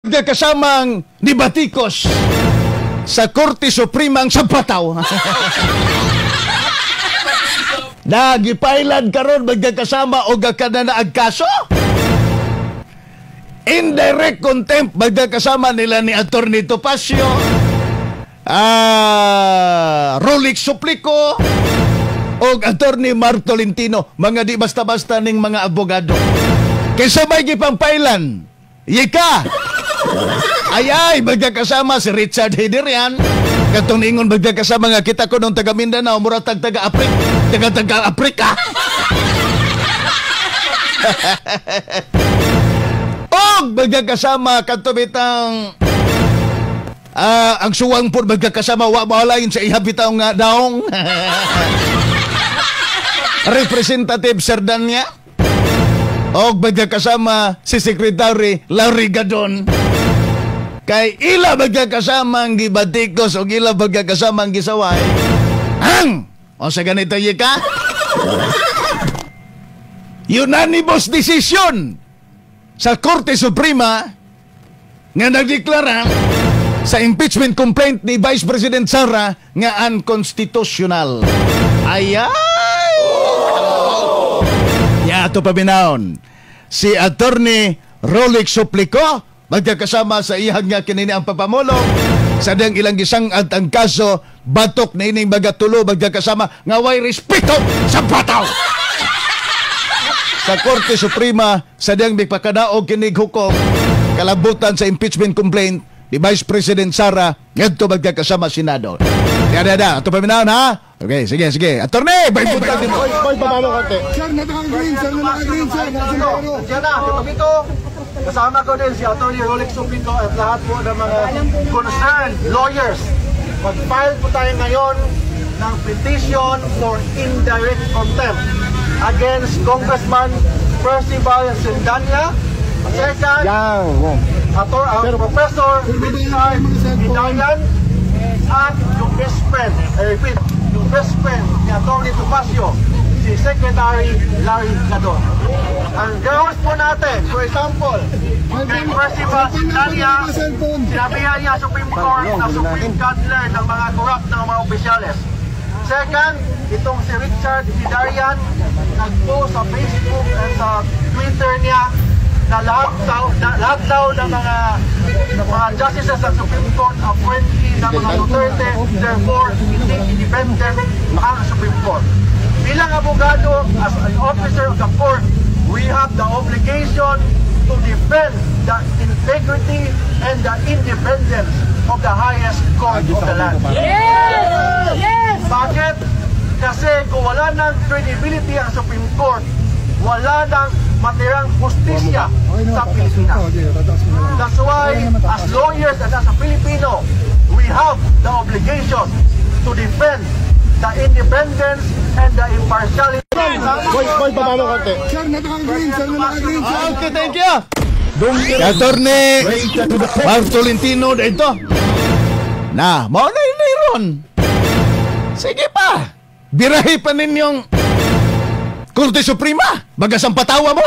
Kasamang ni Batikos sa Korte Suprema ang Sampataw. Nagipailan karon magkakasama o gakana na ang kaso. Indirect contempt magkakasama nila ni Atty. Topacio, Rolex Suplico o Atty. Mar Tolentino, mga di basta-basta ning mga abogado. Kaysa may gipangpailan, yika! Ay, magkakasama si Richard Hederian. Katong ingon magkakasama nga kita ko nung taga Mindanao, mura taga-Afrika. Og magkakasama katubitang ang suwang po magkakasama wa mahalayin sa ihabitaw nga daong Representative Sardania. Og magkakasama si Secretary Larry Gadon. Kay ila magkakasama ang Batikos o ila magkakasama ang gisaway. O sa ganito yika, unanimous decision sa Korte Suprema nga nagdeklara sa impeachment complaint ni Vice President Sara nga unconstitutional. Ato paminaon si Atty. Rolex Suplico magkakasama sa iyang nga kinini ang papamulong sa dang ilang gisangad ang kaso batok na ining magatulo magkakasama nga way respeto sa bataw sa Korte Suprema sa dang mipakadaog kinig hukom kalabutan sa impeachment complaint ni Vice President Sara ngadto magkakasama Senado. Ato paminaon ha. Okay, sige. Attorney, boy, pamalo kate. Sir, green, sir. Diyan na, dito. Kasama ko din si Atty. Rolex Suplico at lahat po ng mga concerned lawyers. Mag-file po tayo ngayon ng petition for indirect contempt against Congressman Percival Sendanya. Second, Professor Richard Hidayan at yung best friend, I repeat, yung best friend ni Atty. Topacio, si Secretary Larry Gadon. Ang grounds po natin, for example, kay Percival Sendanya, sinabihan niya Supreme Court na Supreme Counselor ng mga corrupt ng mga opisyales. Second, itong si Richard Hidayan, nag-post sa Facebook at sa Twitter niya na lahat daw ng mga justices ng Supreme Court appointee ng mga Duterte, therefore hindi independent ang Supreme Court. Bilang abogado, as an officer of the court, we have the obligation to defend the integrity and the independence of the highest court of the land. Yes! Yes! Bakit? Kasi kung wala ng credibility ang Supreme Court, wala nang matirang justisya sa Pilipinas. That's why, as lawyers and as a Filipino, we have the obligation to defend the independence and the impartiality. Boy, pamalo kate. Sir, green, sir. Okay, thank you. Atty. Mar Tolentino dito. Na, mauna ron. Sige pa. Birahi pa ninyong Korte Suprema. Bagasang patawa mo.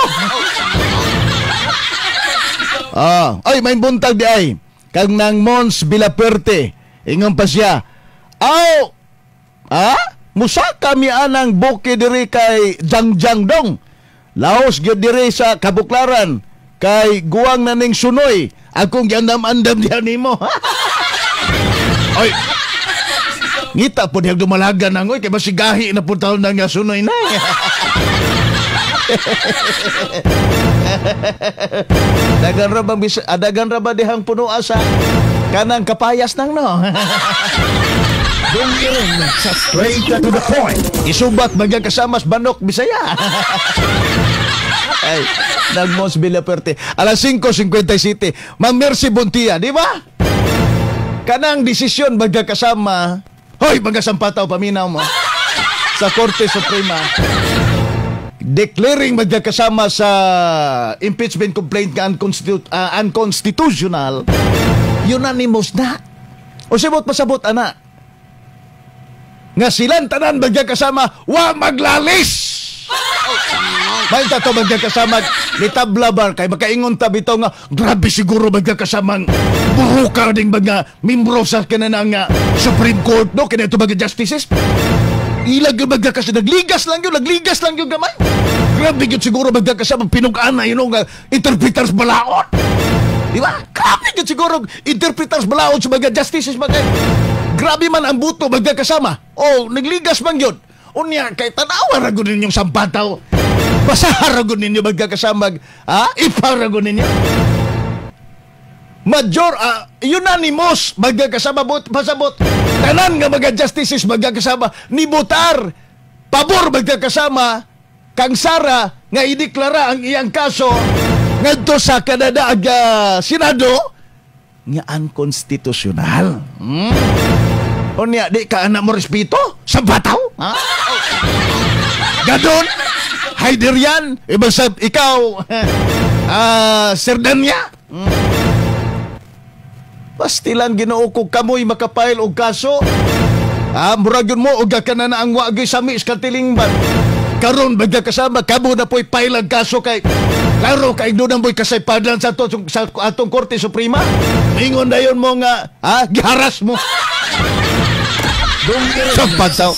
Ay, may buntag di ay. Kang nang Mons Vilaperte. Ingon pa siya. Musa kami anang boke diri kay Jangjang Dong. Laos gyud diri sa Kabuklaran kay guwang naning sunoy. Akong giandam-andam diha nimo. Oy. Ngita po diyang dumalagan nang kay masigahi na po taon na nga sunoy na. Dagan ra ba dihang puno asa kanang kapayas nang no. Straight to the point. Isubat magkakasamas Banok Bisaya. Ay, nagmos Vilaperte. Alas 5:57. Ma'am Mercy Buntia, di ba? Kanang desisyon magkakasama. Hoy, magasampataw paminaw mo. Sa Korte Suprema. Declaring magkakasama sa impeachment complaint nga unconstitutional. Unanimous na. O sibot pasabot, ana. Nga silang tanan magkakasama, wa maglalis. May tato magkakasamag ni tablabar kay makaingon ta bitaw nga grabe siguro magkakasamang buhuka ding mga membro sa kanang nga Supreme Court no kina ito mga justices. Ilag yung magkakasama, nagligas lang yun gamay. Grabe yun siguro magkakasamang pinug-ana yun nga interpreters balaod. Di ba? Grabe yun siguro interpreters balaod sa mga justices mga. Grabe man ang buto magkakasama. Oh, nagligas man yun. Unya, kay tanawa ragon ninyong sampataw. Basaha ragon ninyo magkakasamag. Iparagon ninyo. Unanimous magkakasama pasabot. Tanan nga mga justices magkakasama ni Butar. Pabor magkakasama kang Sara nga ideklara ang iyang kaso ngadto sa Canada ag Senado nga unconstitutional. Unya, di ka anak mo respeto? Sa bataw? Gadon? Haider yan? Ibasab, ikaw, Serdanya? Pastilan ginuukog kamoy makapail og kaso. Murag yun mo, uga ka na ang wagay sami iskatilingban. Karon magkakasama, kamo na po'y pailag kaso kay klaro kay doon mo'y kasaypadan sa atong Korte Suprema. Mingon na yun mo nga, giharas mo. Sa pagsaw.